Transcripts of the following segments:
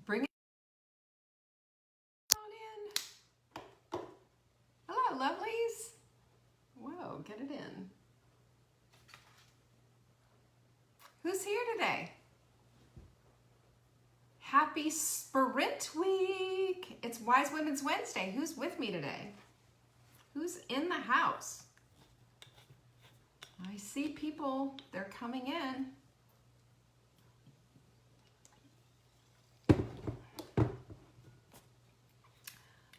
Bring it on in. Hello, lovelies. Whoa, get it in. Who's here today? Happy Sprint Week. It's Wise Women's Wednesday. Who's with me today? Who's in the house? I see people. They're coming in.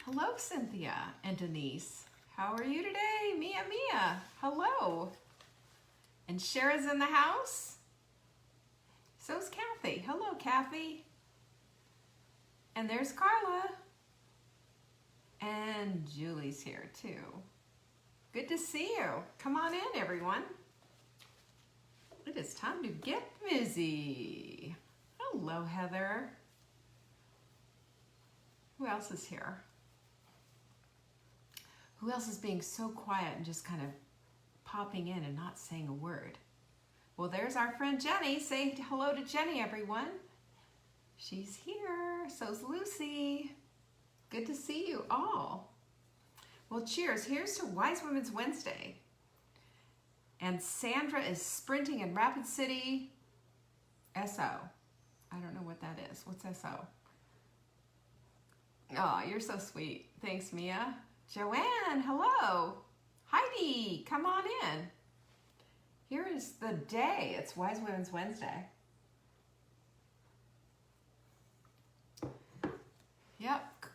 Hello, Cynthia and Denise. How are you today? Mia. Hello. And Shara's in the house. So's Kathy. Hello, Kathy. And there's Carla. And Julie's here too. Good to see you. Come on in, everyone. It is time to get busy. Hello, Heather. Who else is here? Who else is being so quiet and just kind of popping in and not saying a word? Well, there's our friend Jenny. Say hello to Jenny, everyone. She's here. So's Lucy. Good to see you all. Well, cheers. Here's to Wise Women's Wednesday. And Sandra is sprinting in Rapid City. SO. I don't know what that is. What's SO? Oh, you're so sweet. Thanks, Mia. Joanne, hello. Heidi, come on in. Here is the day. It's Wise Women's Wednesday. Yep,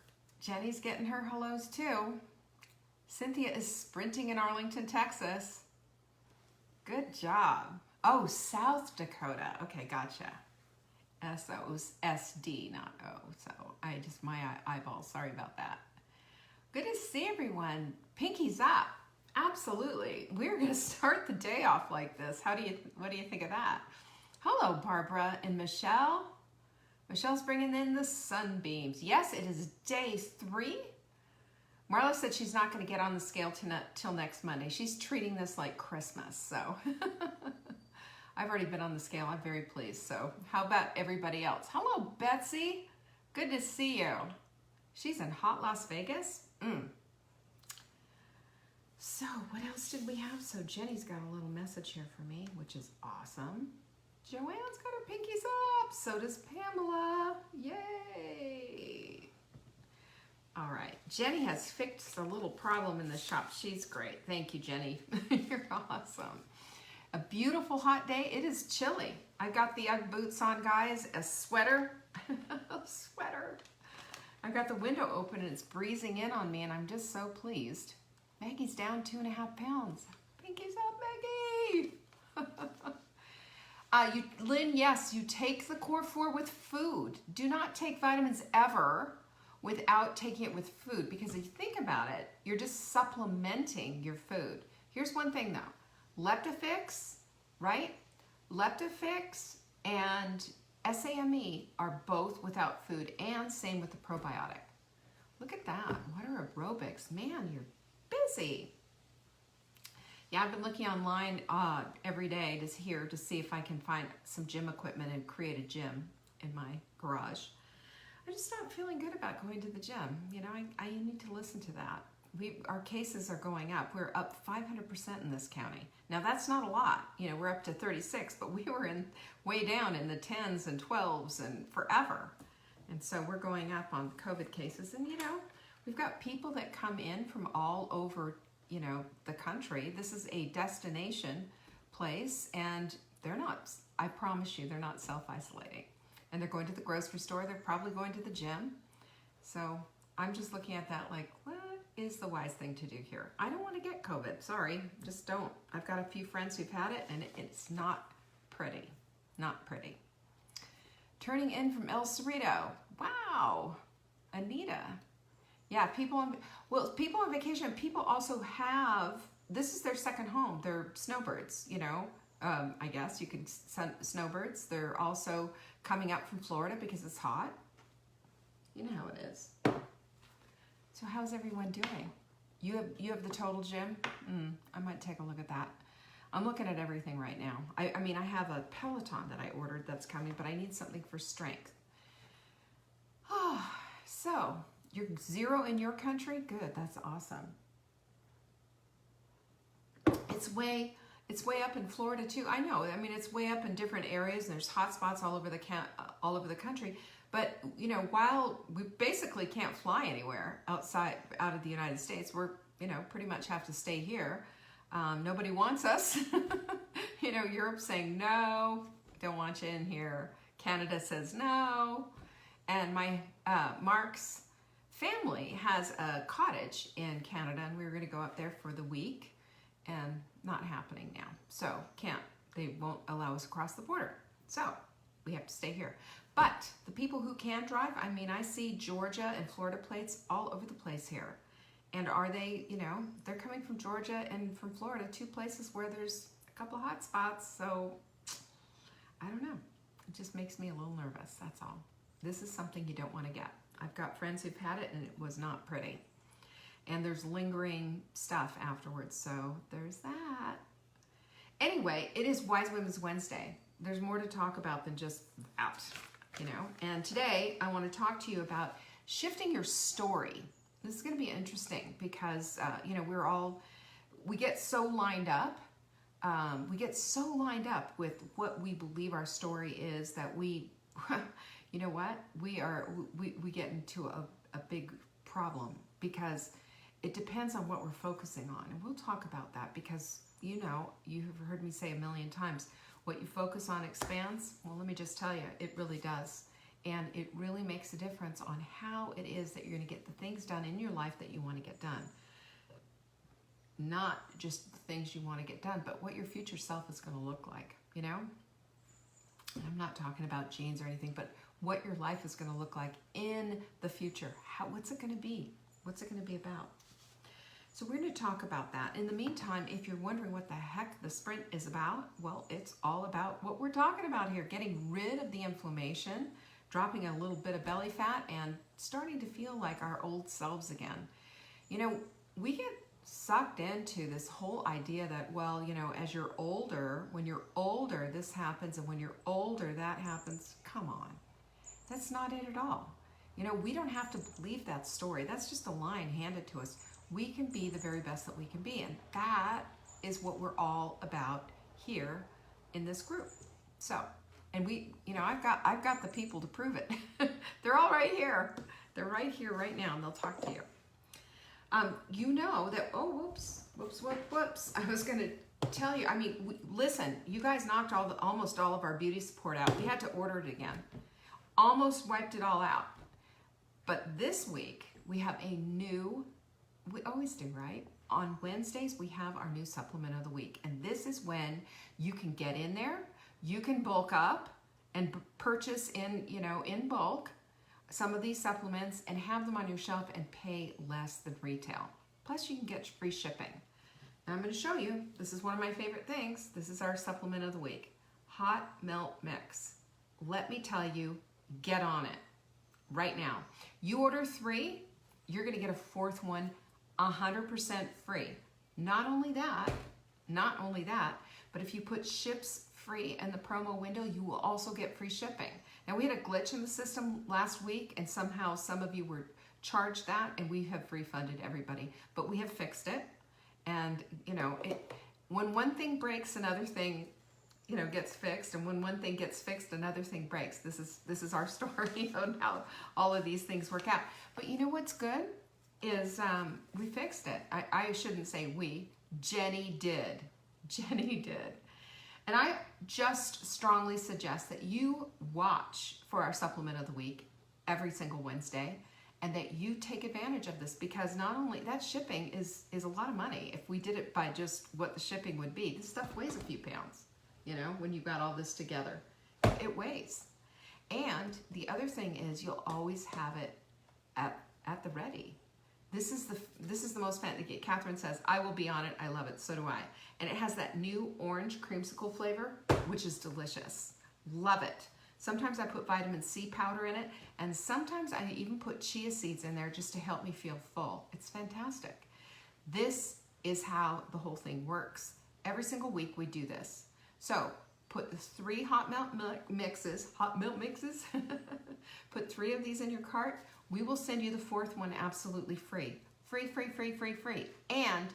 Jenny's getting her hellos too. Cynthia is sprinting in Arlington, Texas. Good job. Oh, South Dakota. Okay, gotcha. So it was SD, not O. So my eyeballs, sorry about that. Good to see everyone. Pinkies up. Absolutely. We're going to start the day off like this. What do you think of that? Hello, Barbara and Michelle. Michelle's bringing in the sunbeams. Yes, it is day 3. Marla said she's not going to get on the scale till next Monday. She's treating this like Christmas, so I've already been on the scale. I'm very pleased. So how about everybody else? Hello, Betsy. Good to see you. She's in hot Las Vegas. So what else did we have? So Jenny's got a little message here for me, which is awesome. Joanne's got her pinkies up. So does Pamela. Yay. All right. Jenny has fixed a little problem in the shop. She's great. Thank you, Jenny. You're awesome. A beautiful hot day. It is chilly. I got the Ugg boots on, guys. A sweater. A sweater. I got the window open and it's breezing in on me and I'm just so pleased. Maggie's down 2.5 pounds. Pinkies up, Maggie. Lynn, yes, you take the Core 4 with food. Do not take vitamins ever without taking it with food because if you think about it, you're just supplementing your food. Here's one thing though. Leptofix, right? Leptofix and SAMe are both without food and same with the probiotic. Look at that. What are aerobics? Man, you're busy. Yeah, I've been looking online every day to see if I can find some gym equipment and create a gym in my garage. I'm just not feeling good about going to the gym. You know, I need to listen to that. Our cases are going up. We're up 500% in this county. Now that's not a lot. You know, we're up to 36, but we were way down in the 10s and 12s and forever. And so we're going up on COVID cases. And you know, we've got people that come in from all over, you know, the country. This is a destination place and they're not, I promise you, they're not self-isolating. And they're going to the grocery store. They're probably going to the gym. So I'm just looking at that like, what is the wise thing to do here? I don't want to get COVID. Sorry, just don't. I've got a few friends who've had it and it's not pretty. Not pretty. Turning in from El Cerrito. Wow. Anita. Yeah, people on vacation, people also have, this is their second home. They're snowbirds, you know. I guess you could snowbirds. They're also coming up from Florida because it's hot. You know how it is. So how's everyone doing? You have the total, Jim? I might take a look at that. I'm looking at everything right now. I mean, I have a Peloton that I ordered that's coming, but I need something for strength. Oh, so you're 0 in your country? Good, that's awesome. It's way up in Florida too. I know. I mean, it's way up in different areas, and there's hot spots all over the country. But you know, while we basically can't fly anywhere out of the United States, we're pretty much have to stay here. Nobody wants us. Europe's saying no, don't want you in here. Canada says no, and my Mark's family has a cottage in Canada, and we were going to go up there for the week, and not happening now. So they won't allow us across the border. So we have to stay here. But the people who can drive, I mean, I see Georgia and Florida plates all over the place here. And are they, they're coming from Georgia and from Florida, 2 places where there's a couple of hot spots. So I don't know. It just makes me a little nervous. That's all. This is something you don't want to get. I've got friends who've had it and it was not pretty. And there's lingering stuff afterwards. So there's that. Anyway, it is Wise Women's Wednesday. There's more to talk about than just that, And today I want to talk to you about shifting your story. This is going to be interesting because, we get so lined up. We get so lined up with what we believe our story is that we, you know what? We get into a big problem because it depends on what we're focusing on. And we'll talk about that because, you have heard me say a million times, what you focus on expands. Well, let me just tell you, it really does. And it really makes a difference on how it is that you're going to get the things done in your life that you want to get done. Not just the things you want to get done, but what your future self is going to look like, And I'm not talking about genes or anything, but what your life is going to look like in the future. What's it going to be? What's it going to be about? So we're going to talk about that. In the meantime, if you're wondering what the heck the sprint is about, well, it's all about what we're talking about here, getting rid of the inflammation, dropping a little bit of belly fat, and starting to feel like our old selves again. We get sucked into this whole idea that, well, as you're older, when you're older, this happens, and when you're older, that happens. Come on. That's not it at all. We don't have to believe that story. That's just a line handed to us. We can be the very best that we can be, and that is what we're all about here in this group. So, and I've got the people to prove it. They're all right here. They're right here right now, and they'll talk to you. Whoops. I was going to tell you, listen, you guys knocked almost all of our beauty support out. We had to order it again. Almost wiped it all out. But this week, we have we always do, right? On Wednesdays, we have our new supplement of the week. And this is when you can get in there, you can bulk up and purchase in bulk some of these supplements and have them on your shelf and pay less than retail. Plus, you can get free shipping. Now, I'm going to show you. This is one of my favorite things. This is our supplement of the week. Hot Melt Mix. Let me tell you, get on it right now. You order 3, you're going to get a 4th one 100% free. Not only that, but if you put ships free in the promo window, you will also get free shipping. Now, we had a glitch in the system last week, and somehow some of you were charged that, and we have refunded everybody. But we have fixed it, and when one thing breaks, another thing gets fixed, and when one thing gets fixed, another thing breaks. This is our story on how all of these things work out. But you know what's good is we fixed it. I shouldn't say we. Jenny did. And I just strongly suggest that you watch for our supplement of the week every single Wednesday, and that you take advantage of this, because not only that, shipping is a lot of money. If we did it by just what the shipping would be, this stuff weighs a few pounds, when you've got all this together. It weighs. And the other thing is you'll always have it at the ready. This is the most fancy. Catherine says, I will be on it. I love it. So do I. And it has that new orange creamsicle flavor, which is delicious. Love it. Sometimes I put vitamin C powder in it, and sometimes I even put chia seeds in there just to help me feel full. It's fantastic. This is how the whole thing works. Every single week we do this. So put the 3 hot milk mixes, put 3 of these in your cart. We will send you the 4th one absolutely free. Free, free, free, free, free. And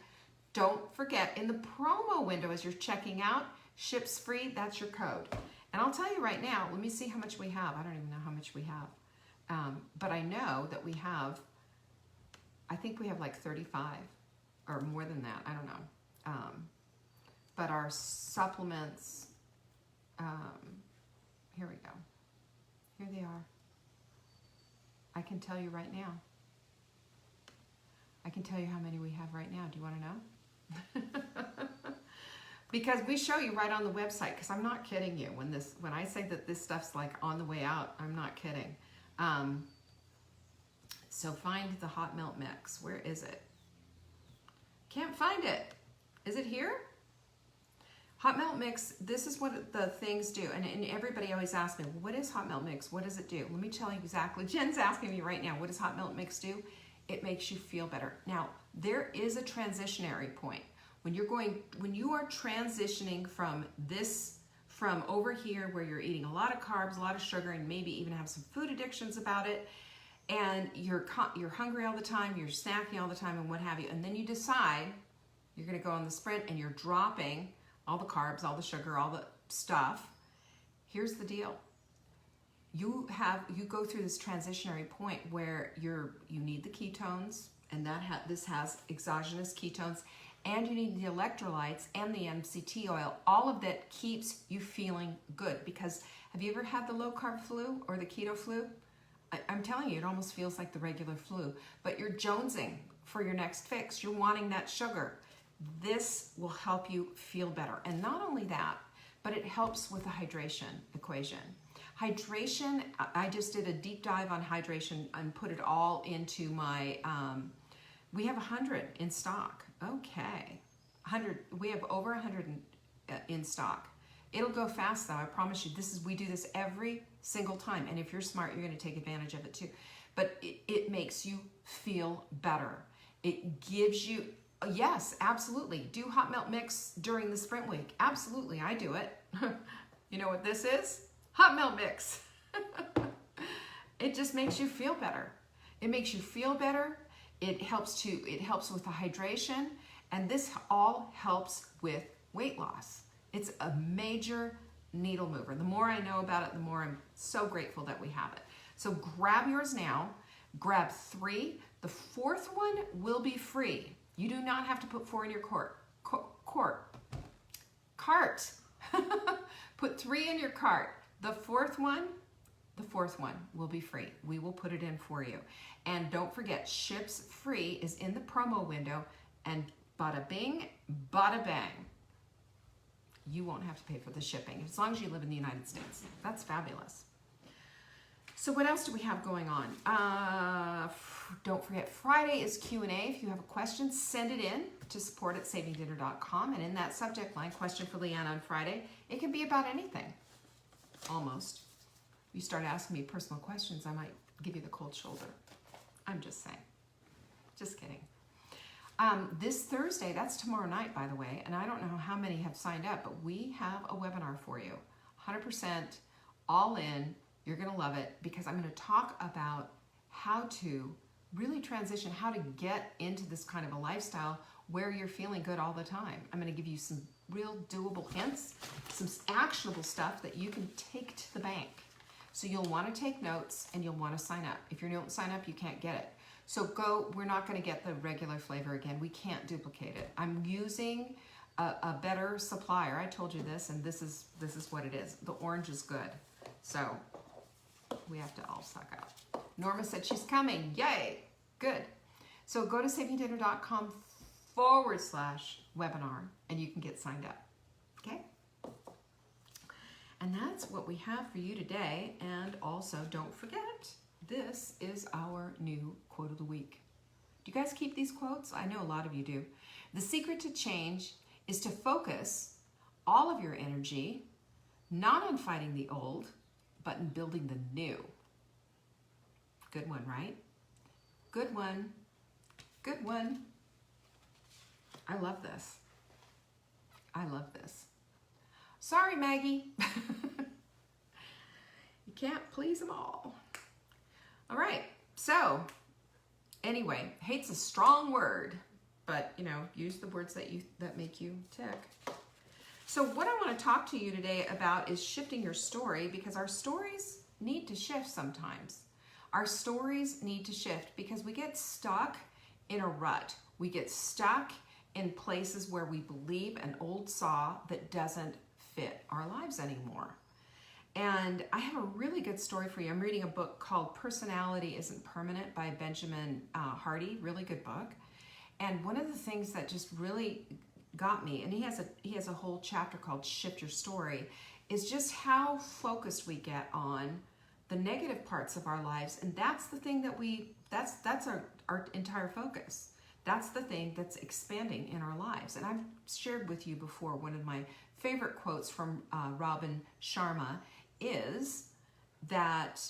don't forget, in the promo window as you're checking out, ships free, that's your code. And I'll tell you right now, let me see how much we have. I don't even know how much we have. But I know that we have, I think we have like 35 or more than that. I don't know. But our supplements, here we go. Here they are. I can tell you right now. I can tell you how many we have right now. Do you want to know? Because we show you right on the website, because I'm not kidding you. When I say that this stuff's like on the way out, I'm not kidding. So find the hot milk mix. Where is it? Can't find it. Is it here? Hot milk mix, this is what the things do. And everybody always asks me, well, what is hot milk mix? What does it do? Let me tell you exactly. Jen's asking me right now, what does hot milk mix do? It makes you feel better. Now, there is a transitionary point. When you are transitioning from over here where you're eating a lot of carbs, a lot of sugar, and maybe even have some food addictions about it, and you're hungry all the time, you're snacking all the time, and what have you, and then you decide you're going to go on the sprint and you're dropping all the carbs, all the sugar, all the stuff. Here's the deal. You go through this transitionary point where you need the ketones, and this has exogenous ketones, and you need the electrolytes and the MCT oil. All of that keeps you feeling good. Because have you ever had the low carb flu or the keto flu? I'm telling you, it almost feels like the regular flu, but you're jonesing for your next fix. You're wanting that sugar. This will help you feel better. And not only that, but it helps with the hydration equation. Hydration, I just did a deep dive on hydration and put it all into my, we have 100 in stock. Okay, 100, we have over 100 in stock. It'll go fast though, I promise you. We do this every single time. And if you're smart, you're gonna take advantage of it too. But it makes you feel better. It gives you, yes, absolutely. Do hot milk mix during the sprint week. Absolutely, I do it. You know what this is? Hot milk mix. It just makes you feel better. It makes you feel better. It helps with the hydration, and this all helps with weight loss. It's a major needle mover. The more I know about it, the more I'm so grateful that we have it. So grab yours now. Grab 3. The 4th one will be free. You do not have to put 4 in your cart. Put 3 in your cart. The 4th one will be free. We will put it in for you. And don't forget, ships free is in the promo window, and bada bing, bada bang. You won't have to pay for the shipping as long as you live in the United States. That's fabulous. So what else do we have going on? Don't forget, Friday is Q&A. If you have a question, send it in to support@savingdinner.com. And in that subject line, question for Leanna on Friday, it can be about anything, almost. If you start asking me personal questions, I might give you the cold shoulder. I'm just saying. Just kidding. This Thursday, that's tomorrow night, by the way, and I don't know how many have signed up, but we have a webinar for you. 100% all in. You're going to love it, because I'm going to talk about how to really transition, how to get into this kind of a lifestyle where you're feeling good all the time. I'm going to give you some real doable hints, some actionable stuff that you can take to the bank. So you'll want to take notes and you'll want to sign up. If you don't sign up, you can't get it. So we're not going to get the regular flavor again. We can't duplicate it. I'm using a better supplier. I told you this, and this is what it is. The orange is good. So we have to all suck up. Norma said she's coming. Yay. Good. So go to savingdinner.com/webinar and you can get signed up. Okay? And that's what we have for you today. And also, don't forget, this is our new quote of the week. Do you guys keep these quotes? I know a lot of you do. The secret to change is to focus all of your energy not on fighting the old, but in building the new. Good one, right? Good one. Good one. I love this. I love this. Sorry, Maggie. You can't please them all. All right. So anyway, hate's a strong word, but use the words that make you tick. So what I want to talk to you today about is shifting your story, because our stories need to shift sometimes. Our stories need to shift because we get stuck in a rut. We get stuck in places where we believe an old saw that doesn't fit our lives anymore. And I have a really good story for you. I'm reading a book called Personality Isn't Permanent by Benjamin Hardy. Really good book. And one of the things that just really got me, and he has a whole chapter called Shift Your Story, is just how focused we get on the negative parts of our lives. And that's the thing that's our entire focus. That's the thing that's expanding in our lives. And I've shared with you before, one of my favorite quotes from Robin Sharma is that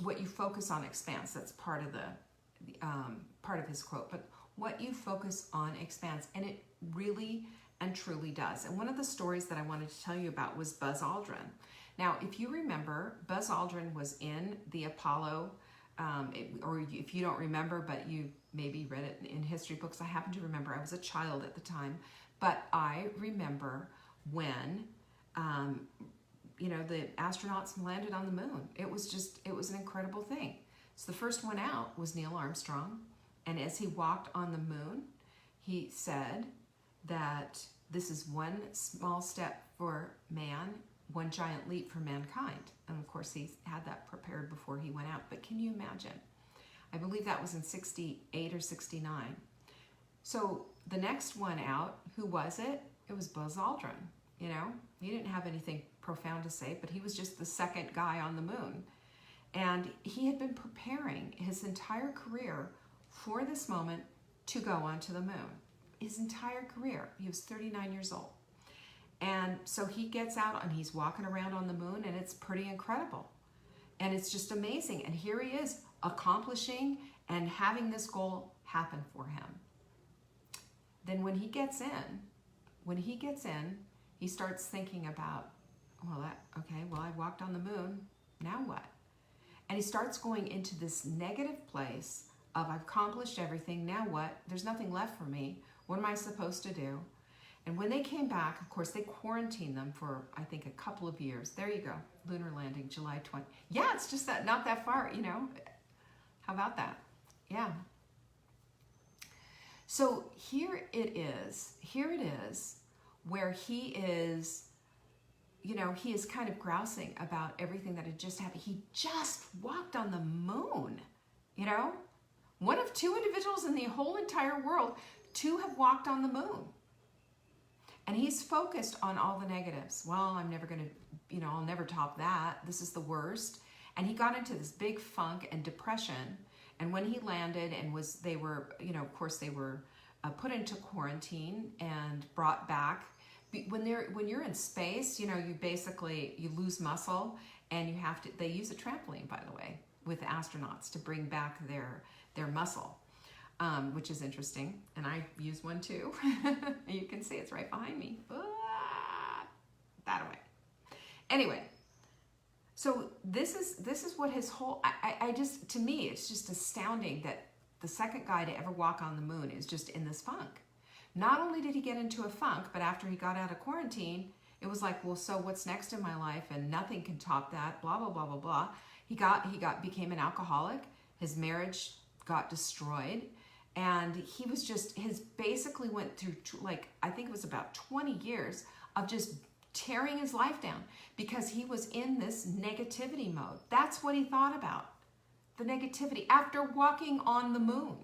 what you focus on expands. That's part of his quote. But what you focus on expands, and it really and truly does. And one of the stories that I wanted to tell you about was Buzz Aldrin. Now, if you remember, Buzz Aldrin was in the Apollo, or if you don't remember, but you maybe read it in history books. I happen to remember. I was a child at the time, but I remember when the astronauts landed on the moon. It was an incredible thing. So the first one out was Neil Armstrong. And as he walked on the moon, he said that this is one small step for man, one giant leap for mankind. And of course, he had that prepared before he went out. But can you imagine? I believe that was in 68 or 69. So the next one out, who was it? It was Buzz Aldrin. He didn't have anything profound to say, but he was just the second guy on the moon. And he had been preparing his entire career for this moment to go onto the moon. His entire career. He was 39 years old. And so he gets out and he's walking around on the moon, and it's pretty incredible. And it's just amazing. And here he is accomplishing and having this goal happen for him. Then when he gets in, he starts thinking about, I walked on the moon, now what? And he starts going into this negative place of, I've accomplished everything, now what? There's nothing left for me. What am I supposed to do? And when they came back, of course, they quarantined them for, I think, a couple of years. There you go, lunar landing, July 20. Yeah, it's just not that far, How about that? Yeah. So here it is where he is, he is kind of grousing about everything that had just happened. He just walked on the moon, One of two individuals in the whole entire world to have walked on the moon. And he's focused on all the negatives. Well, I'm never going to, I'll never top that. This is the worst. And he got into this big funk and depression. And when he landed and they were put into quarantine and brought back. When you're in space, you lose muscle, and they use a trampoline, by the way, with astronauts to bring back their muscle. Which is interesting, and I use one too. You can see it's right behind me. That away. Anyway, so this is what his whole. To me, it's just astounding that the second guy to ever walk on the moon is just in this funk. Not only did he get into a funk, but after he got out of quarantine, it was like, well, so what's next in my life? And nothing can top that. Blah blah blah blah blah. He became an alcoholic. His marriage got destroyed. And he was basically went through, I think it was about 20 years of just tearing his life down because he was in this negativity mode. That's what he thought about, the negativity after walking on the moon.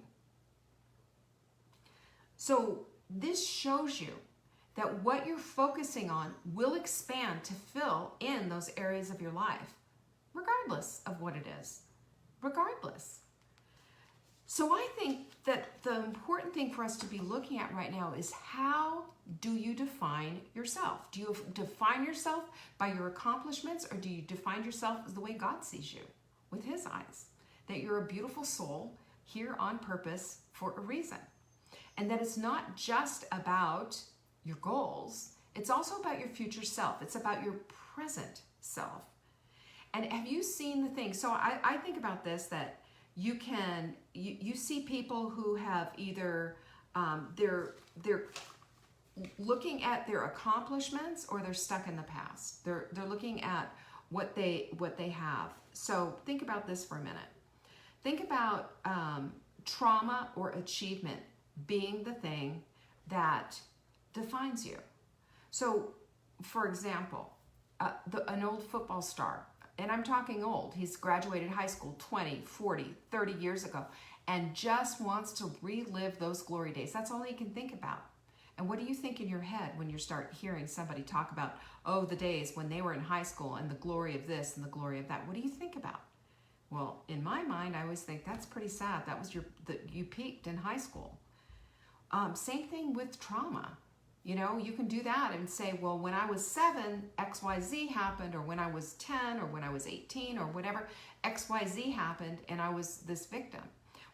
So this shows you that what you're focusing on will expand to fill in those areas of your life, regardless of what it is, regardless. So I think that the important thing for us to be looking at right now is, how do you define yourself? Do you define yourself by your accomplishments, or do you define yourself as the way God sees you, with his eyes? That you're a beautiful soul here on purpose for a reason. And that it's not just about your goals, it's also about your future self. It's about your present self. And have you seen the thing? So I think about this, that you see people who have either they're looking at their accomplishments, or they're stuck in the past. They're looking at what they have. So think about this for a minute. Think about trauma or achievement being the thing that defines you. So, for example, an old football star, and I'm talking old, he's graduated high school 20, 40, 30 years ago, and just wants to relive those glory days. That's all he can think about. And what do you think in your head when you start hearing somebody talk about, oh, the days when they were in high school and the glory of this and the glory of that? What do you think about? Well, in my mind, I always think that's pretty sad. That was you peaked in high school. Same thing with trauma. You know, you can do that and say, well, when I was 7, XYZ happened, or when I was 10, or when I was 18, or whatever, XYZ happened, and I was this victim.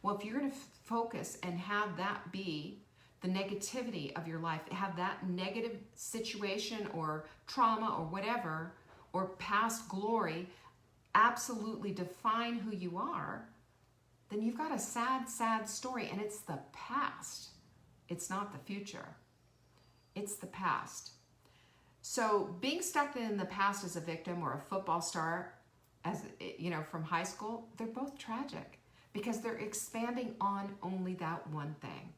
Well, if you're going to focus and have that be the negativity of your life, have that negative situation or trauma or whatever, or past glory, absolutely define who you are, then you've got a sad, sad story, and it's the past. It's not the future. It's the past. So being stuck in the past as a victim, or a football star, as you know, from high school, they're both tragic, because they're expanding on only that one thing.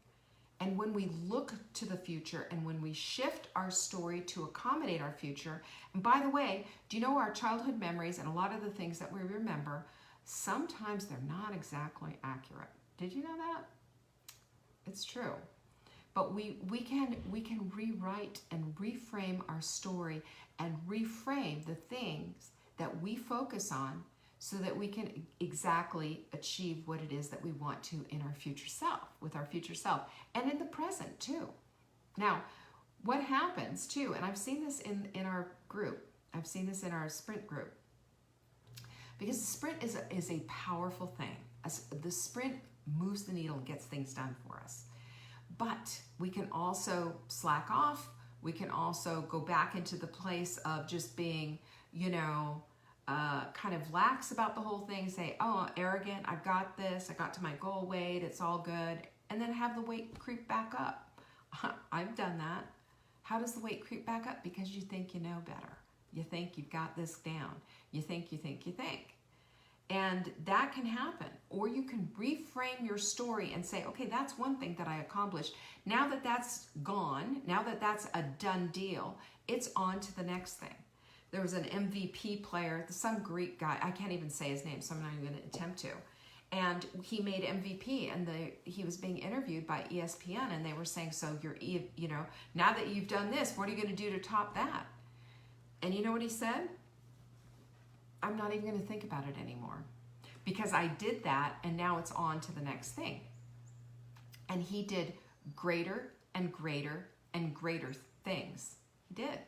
And when we look to the future, and when we shift our story to accommodate our future, and by the way, do you know our childhood memories and a lot of the things that we remember, sometimes they're not exactly accurate. Did you know that? It's true. But we can rewrite and reframe our story, and reframe the things that we focus on, so that we can exactly achieve what it is that we want to in our future self, with our future self, and in the present too. Now, what happens too, and I've seen this in our group, I've seen this in our sprint group, because the sprint is a powerful thing. The sprint moves the needle and gets things done for us. But we can also slack off. We can also go back into the place of just being, you know, kind of lax about the whole thing, say, oh, arrogant, I've got this, I got to my goal weight, it's all good, and then have the weight creep back up. I've done that. How does the weight creep back up? Because you think you know better. You think you've got this down. You think. And that can happen. Or you can reframe your story and say, okay, that's one thing that I accomplished. Now that that's gone, now that that's a done deal, it's on to the next thing. There was an MVP player, some Greek guy, I can't even say his name, so I'm not even going to attempt to. And he made MVP, and he was being interviewed by ESPN, and they were saying, so you know, now that you've done this, what are you going to do to top that? And you know what he said? I'm not even going to think about it anymore, because I did that, and now it's on to the next thing. And he did greater and greater and greater things. He did.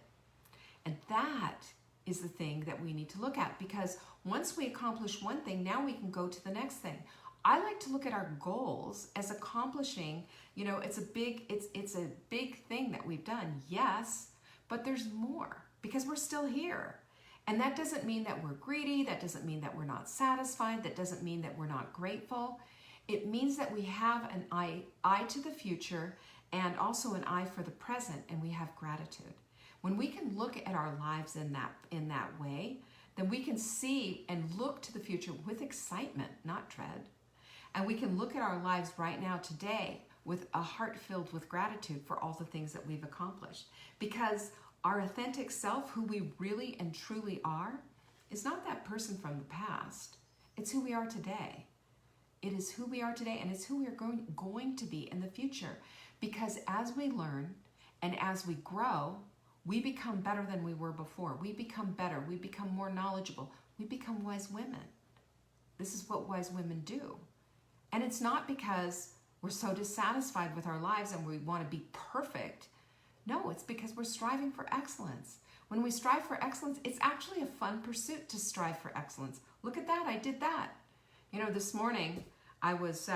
And that is the thing that we need to look at, because once we accomplish one thing, now we can go to the next thing. I like to look at our goals as accomplishing, you know, it's a big thing that we've done, yes, but there's more, because we're still here. And that doesn't mean that we're greedy, that doesn't mean that we're not satisfied, that doesn't mean that we're not grateful. It means that we have an eye to the future, and also an eye for the present, and we have gratitude. When we can look at our lives in that way, then we can see and look to the future with excitement, not dread. And we can look at our lives right now today with a heart filled with gratitude for all the things that we've accomplished. Because our authentic self, who we really and truly are, is not that person from the past. It's who we are today. It is who we are today, and it's who we are going to be in the future. Because as we learn and as we grow, we become better than we were before. We become better. We become more knowledgeable. We become wise women. This is what wise women do. And it's not because we're so dissatisfied with our lives and we want to be perfect. No, it's because we're striving for excellence. When we strive for excellence, it's actually a fun pursuit to strive for excellence. Look at that, I did that. You know, this morning I was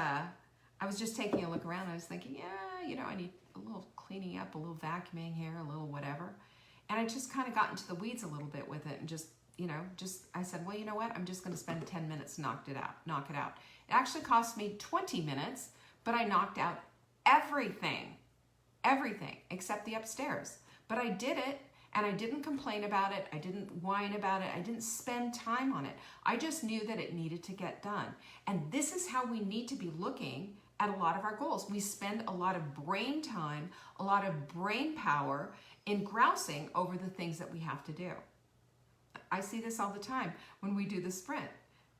just taking a look around. I was thinking, yeah, you know, I need a little cleaning up, a little vacuuming here, a little whatever. And I just kind of got into the weeds a little bit with it and just, you know, I said, well, you know what? I'm just going to spend 10 minutes, knock it out. It actually cost me 20 minutes, but I knocked out everything except the upstairs. But I did it, and I didn't complain about it. I didn't whine about it. I didn't spend time on it. I just knew that it needed to get done. And this is how we need to be looking at a lot of our goals. We spend a lot of brain time, a lot of brain power in grousing over the things that we have to do. I see this all the time when we do the sprint.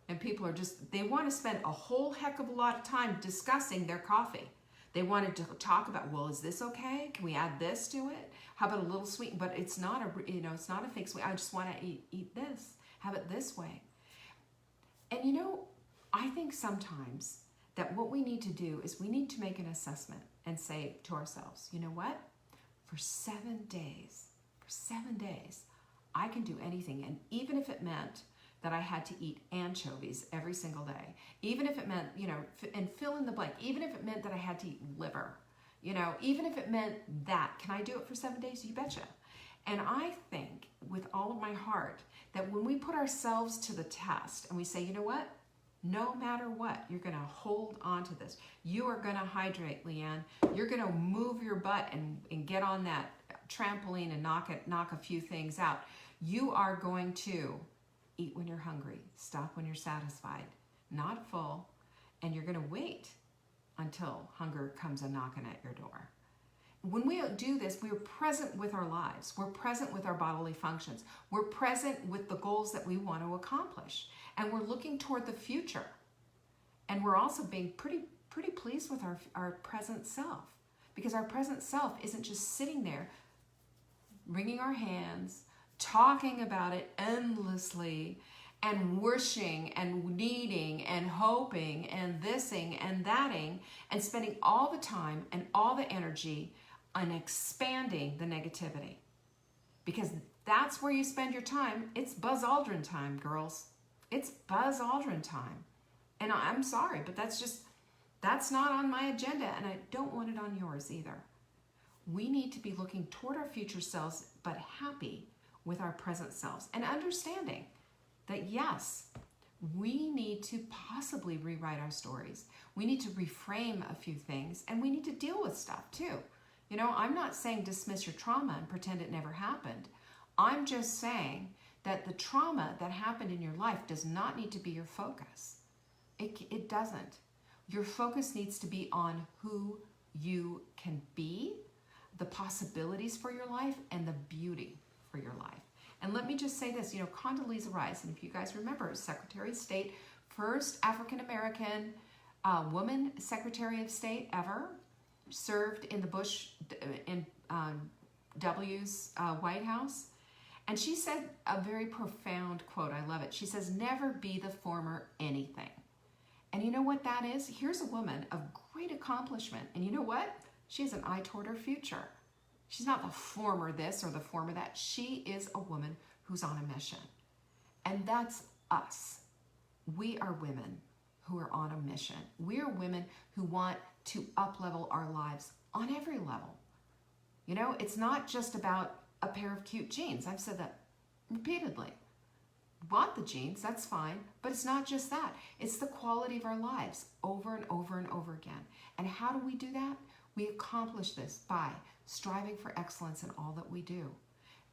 And people are just, they want to spend a whole heck of a lot of time discussing their coffee. They wanted to talk about, well, is this okay? Can we add this to it? How about a little sweet? But it's not a, you know, it's not a fake sweet. I just want to eat this, have it this way. And you know, I think sometimes that what we need to do is we need to make an assessment and say to ourselves, you know what? For 7 days, I can do anything. And even if it meant that I had to eat anchovies every single day, even if it meant, you know, and fill in the blank, even if it meant that I had to eat liver, you know, even if it meant that, can I do it for 7 days? You betcha. And I think with all of my heart that when we put ourselves to the test and we say, you know what, no matter what, you're going to hold on to this. You are going to hydrate, Leanne. You're going to move your butt and get on that trampoline and knock a few things out. You are going to eat when you're hungry, stop when you're satisfied, not full, and you're going to wait until hunger comes a knocking at your door. When we do this, we are present with our lives. We're present with our bodily functions. We're present with the goals that we want to accomplish. And we're looking toward the future. And we're also being pretty pleased with our present self. Because our present self isn't just sitting there wringing our hands, talking about it endlessly, and wishing and needing and hoping and thising and thating, and spending all the time and all the energy on expanding the negativity. Because that's where you spend your time. It's Buzz Aldrin time, girls. It's Buzz Aldrin time. And I'm sorry, but that's not on my agenda, and I don't want it on yours either. We need to be looking toward our future selves, but happy with our present selves, and understanding that yes, we need to possibly rewrite our stories. We need to reframe a few things, and we need to deal with stuff too. You know, I'm not saying dismiss your trauma and pretend it never happened. I'm just saying that the trauma that happened in your life does not need to be your focus. It doesn't. Your focus needs to be on who you can be, the possibilities for your life, and the beauty for your life. And let me just say this, you know, Condoleezza Rice, and if you guys remember, Secretary of State, first African-American woman Secretary of State ever, served in the Bush, in W's White House. And she said a very profound quote, I love it. She says, never be the former anything. And you know what that is? Here's a woman of great accomplishment. And you know what? She has an eye toward her future. She's not the former this or the former that. She is a woman who's on a mission. And that's us. We are women who are on a mission. We are women who want to up-level our lives on every level. You know, it's not just about a pair of cute jeans. I've said that repeatedly. Want the jeans, that's fine, but it's not just that. It's the quality of our lives over and over and over again. And how do we do that? We accomplish this by striving for excellence in all that we do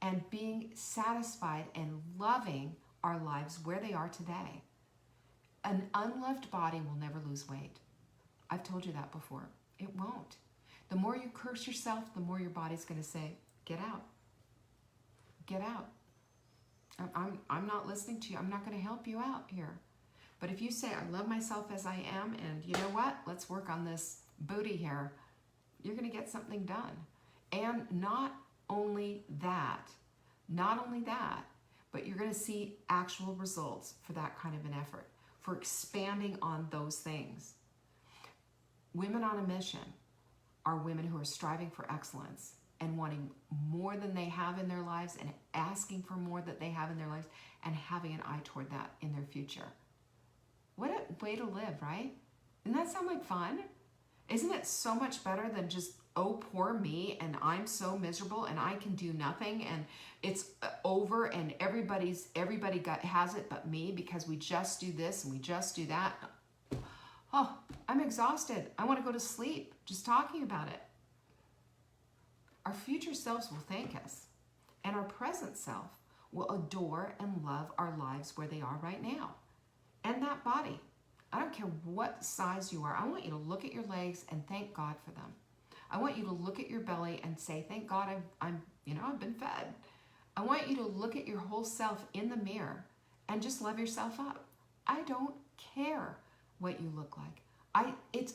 and being satisfied and loving our lives where they are today. An unloved body will never lose weight. I've told you that before. It won't. The more you curse yourself, the more your body's going to say, get out. Get out. I'm not listening to you. I'm not going to help you out here. But if you say, I love myself as I am, and you know what? Let's work on this booty here. You're going to get something done. And not only that, but you're going to see actual results for that kind of an effort, for expanding on those things. Women on a mission are women who are striving for excellence and wanting more than they have in their lives and asking for more that they have in their lives and having an eye toward that in their future. What a way to live, right? Doesn't that sound like fun? Isn't it so much better than just oh, poor me, and I'm so miserable and I can do nothing and it's over and everybody has it but me because we just do this and we just do that. Oh, I'm exhausted. I want to go to sleep just talking about it. Our future selves will thank us, and our present self will adore and love our lives where they are right now. And that body, I don't care what size you are, I want you to look at your legs and thank God for them. I want you to look at your belly and say, thank God I've been fed. I want you to look at your whole self in the mirror and just love yourself up. I don't care what you look like.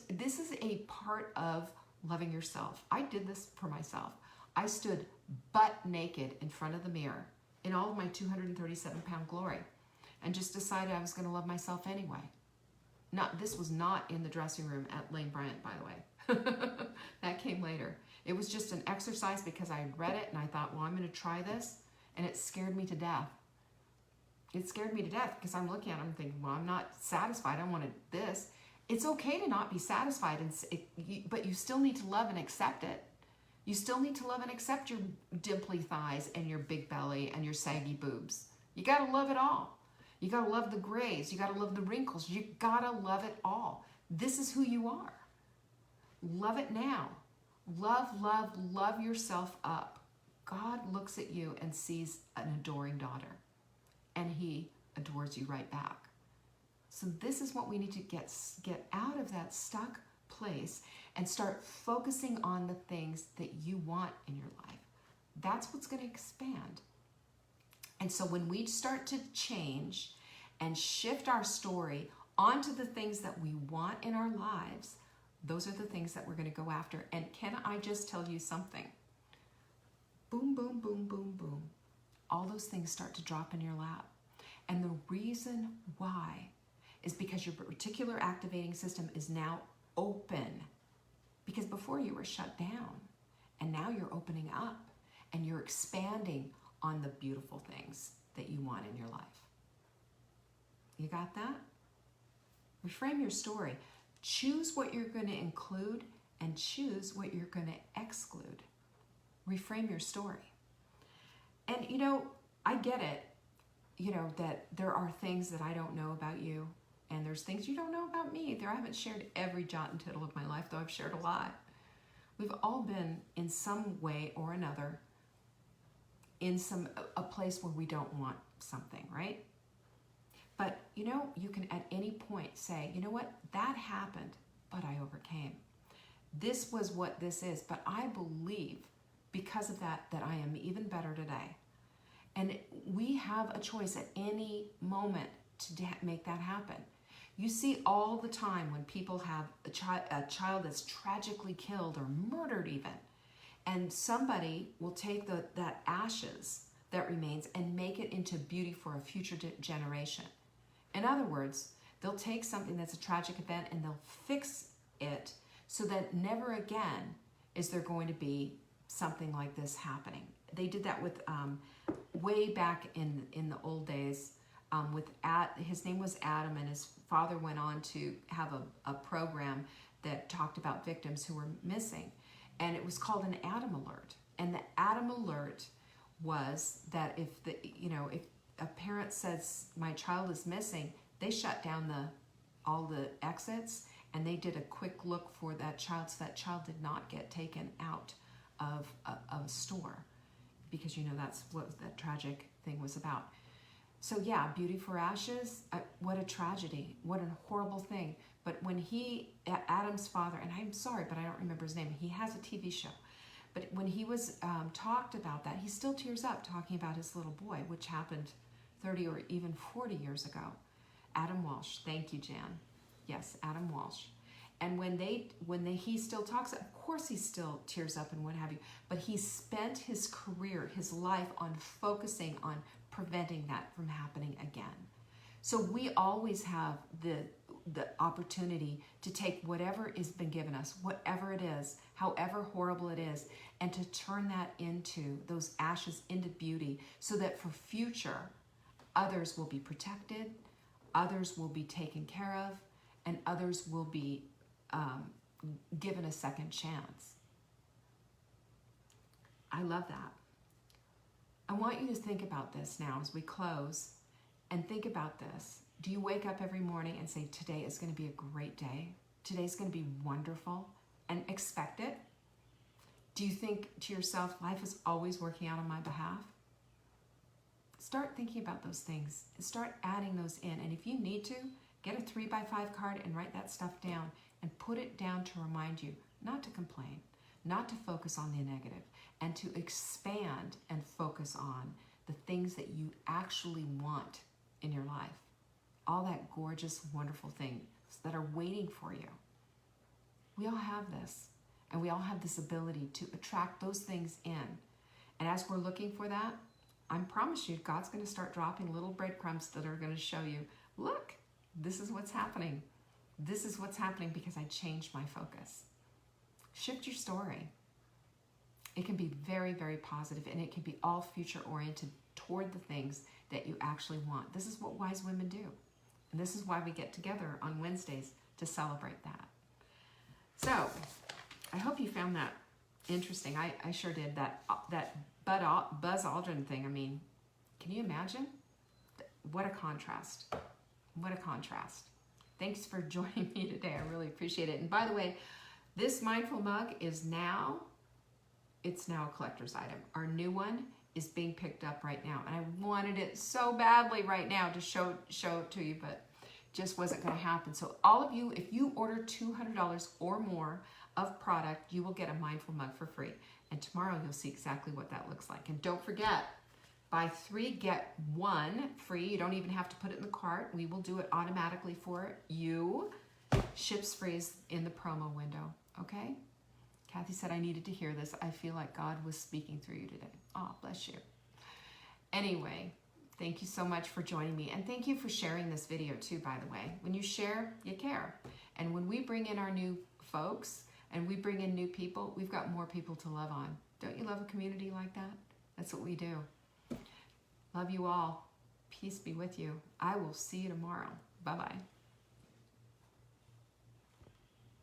This is a part of loving yourself. I did this for myself. I stood butt naked in front of the mirror in all of my 237-pound glory and just decided I was going to love myself anyway. This was not in the dressing room at Lane Bryant, by the way. That came later. It was just an exercise because I had read it and I thought, well, I'm going to try this, and it scared me to death. It scared me to death because I'm looking at it and I'm thinking, well, I'm not satisfied. I wanted this. It's okay to not be satisfied, but you still need to love and accept it. You still need to love and accept your dimply thighs and your big belly and your saggy boobs. You got to love it all. You got to love the grays. You got to love the wrinkles. You got to love it all. This is who you are. Love it now. Love, love, love yourself up. God looks at you and sees an adoring daughter, and he adores you right back. So this is what we need to get out of that stuck place and start focusing on the things that you want in your life. That's what's going to expand. And so when we start to change and shift our story onto the things that we want in our lives, those are the things that we're going to go after. And can I just tell you something? Boom, boom, boom, boom, boom. All those things start to drop in your lap. And the reason why is because your reticular activating system is now open. Because before you were shut down, and now you're opening up and you're expanding on the beautiful things that you want in your life. You got that? Reframe your story. Choose what you're going to include and choose what you're going to exclude. Reframe your story. And I get it, that there are things that I don't know about you, and there's things you don't know about me either. I haven't shared every jot and tittle of my life, though I've shared a lot. We've all been in some way or another in a place where we don't want something, right? But you can at any point say, you know what, that happened, but I overcame. This was what this is, but I believe because of that I am even better today. And we have a choice at any moment to make that happen. You see all the time when people have a child that's tragically killed or murdered even, and somebody will take that ashes that remains and make it into beauty for a future generation. In other words, they'll take something that's a tragic event and they'll fix it so that never again is there going to be something like this happening. They did that with way back in the old days. His name was Adam, and his father went on to have a program that talked about victims who were missing, and it was called an Adam Alert. And the Adam Alert was that if a parent says my child is missing, they shut down all the exits and they did a quick look for that child, so that child did not get taken out of a store, because that's what that tragic thing was about. So yeah, beauty for ashes, what a tragedy, what a horrible thing. But when Adam's father, and I'm sorry, but I don't remember his name, he has a TV show, but when he was talked about that, he still tears up talking about his little boy, which happened 30 or even 40 years ago. Adam Walsh, thank you, Jan. Yes, Adam Walsh. And when he still talks, of course he still tears up and what have you, but he spent his career, his life on focusing on preventing that from happening again. So we always have the opportunity to take whatever has been given us, whatever it is, however horrible it is, and to turn that into those ashes into beauty, so that for future, others will be protected, others will be taken care of, and others will be given a second chance. I love that. I want you to think about this now as we close, and think about this. Do you wake up every morning and say, today is going to be a great day? Today's going to be wonderful, and expect it? Do you think to yourself, life is always working out on my behalf? Start thinking about those things. Start adding those in. And if you need to, get a 3x5 card and write that stuff down and put it down to remind you not to complain, not to focus on the negative, and to expand and focus on the things that you actually want in your life. All that gorgeous, wonderful things that are waiting for you. We all have this, and we all have this ability to attract those things in. And as we're looking for that, I promise you, God's going to start dropping little breadcrumbs that are going to show you, look, this is what's happening. This is what's happening because I changed my focus. Shift your story. It can be very, very positive, and it can be all future-oriented toward the things that you actually want. This is what wise women do. And this is why we get together on Wednesdays to celebrate that. So, I hope you found that interesting. I sure did. That Buzz Aldrin thing, I mean, can you imagine? What a contrast. What a contrast. Thanks for joining me today. I really appreciate it. And by the way, this mindful mug is now, it's now a collector's item. Our new one is being picked up right now. And I wanted it so badly right now to show it to you, but just wasn't going to happen. So all of you, if you order $200 or more of product, you will get a mindful mug for free. And tomorrow you'll see exactly what that looks like. And don't forget, buy 3, get 1 free. You don't even have to put it in the cart. We will do it automatically for you. Ships free is in the promo window, okay? Kathy said I needed to hear this. I feel like God was speaking through you today. Oh, bless you. Anyway, thank you so much for joining me. And thank you for sharing this video too, by the way. When you share, you care. And when we bring in our new folks and we bring in new people, we've got more people to love on. Don't you love a community like that? That's what we do. Love you all. Peace be with you. I will see you tomorrow. Bye-bye.